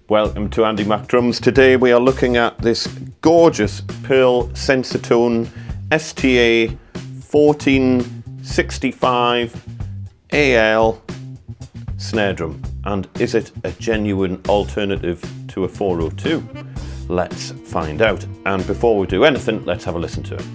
Welcome to Andy Mac Drums. Today we are looking at this gorgeous Pearl SensiTone STA1465AL snare drum. And is it a genuine alternative to a 402? Let's find out. And before we do anything, let's have a listen to it.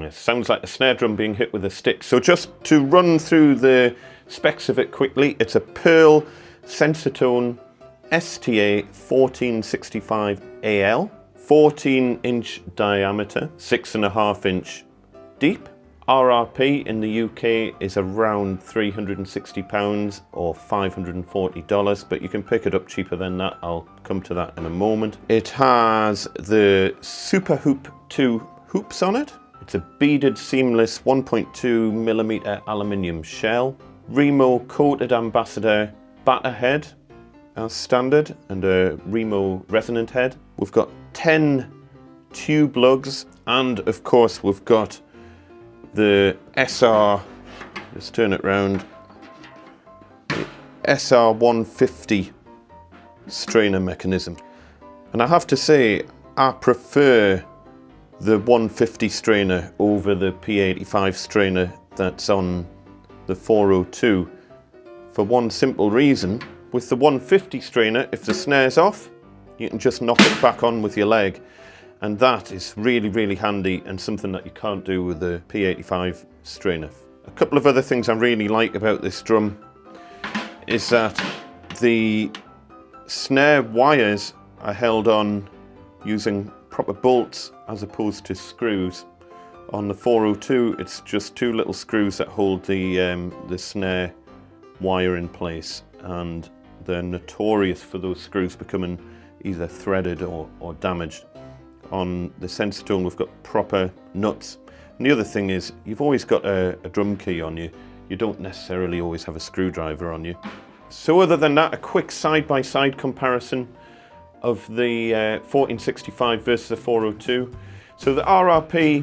It sounds like a snare drum being hit with a stick. So just to run through the specs of it quickly, it's a Pearl SensiTone STA1465AL, 14-inch diameter, 6.5-inch deep. RRP in the UK is around £360 or $540, but you can pick it up cheaper than that. I'll come to that in a moment. It has the Super Hoop 2 hoops on it. It's a beaded seamless 1.2mm aluminium shell, Remo coated ambassador batter head as standard, and a Remo resonant head. We've got 10 tube lugs, and of course we've got the SR, let's turn it round, the SR150 strainer mechanism. And I have to say, I prefer the 150 strainer over the P85 strainer that's on the 402 for one simple reason. With the 150 strainer, if the snare's off, you can just knock it back on with your leg, and that is really, really handy and something that you can't do with the P85 strainer. A couple of other things I really like about this drum is that the snare wires are held on using proper bolts as opposed to screws. On the 402, it's just two little screws that hold the snare wire in place, and they're notorious for those screws becoming either threaded or damaged. On the SensiTone, we've got proper nuts. And the other thing is, you've always got a drum key on you. You don't necessarily always have a screwdriver on you. So other than that, a quick side-by-side comparison of the 1465 versus the 402. So the RRP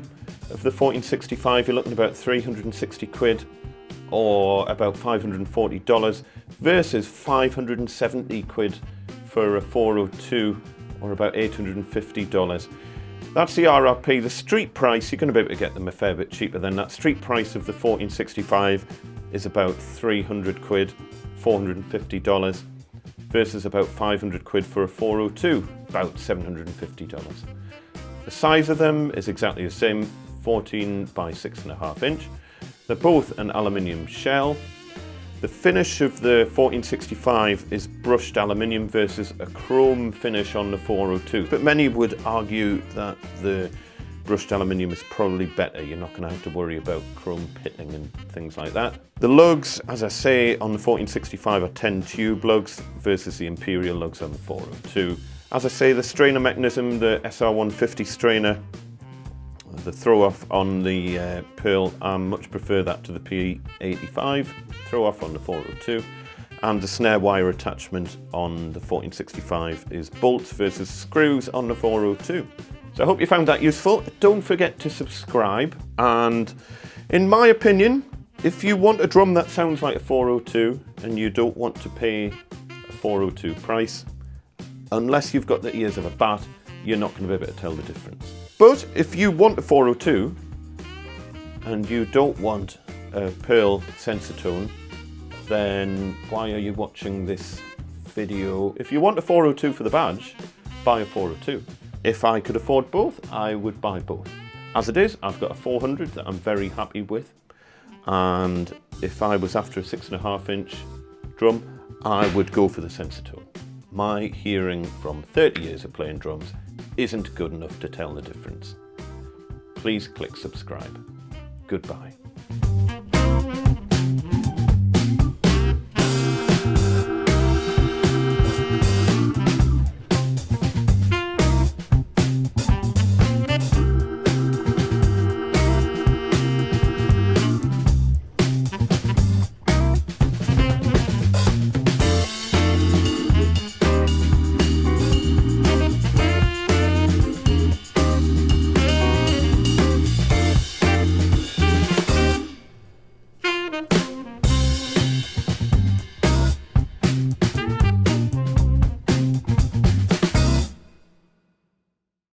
of the 1465, you're looking about 360 quid or about $540 versus 570 quid for a 402 or about $850. That's the RRP. The street price, you're going to be able to get them a fair bit cheaper than that. Street price of the 1465 is about 300 quid, $450 versus about 500 quid for a 402, about $750. The size of them is exactly the same, 14 by 6.5 inch. They're both an aluminium shell. The finish of the 1465 is brushed aluminium versus a chrome finish on the 402. But many would argue that the brushed aluminium is probably better. You're not going to have to worry about chrome pitting and things like that. The lugs, as I say, on the 1465 are 10 tube lugs versus the imperial lugs on the 402. As I say, the strainer mechanism, the SR150 strainer, the throw-off on the Pearl, I much prefer that to the P85 throw-off on the 402. And the snare wire attachment on the 1465 is bolts versus screws on the 402. So I hope you found that useful. Don't forget to subscribe. And in my opinion, if you want a drum that sounds like a 402 and you don't want to pay a 402 price, unless you've got the ears of a bat, you're not going to be able to tell the difference. But if you want a 402 and you don't want a Pearl SensiTone, then why are you watching this video? If you want a 402 for the badge, buy a 402. If I could afford both, I would buy both. As it is, I've got a 400 that I'm very happy with. And if I was after a 6.5 inch drum, I would go for the SensiTone. My hearing from 30 years of playing drums isn't good enough to tell the difference. Please click subscribe. Goodbye.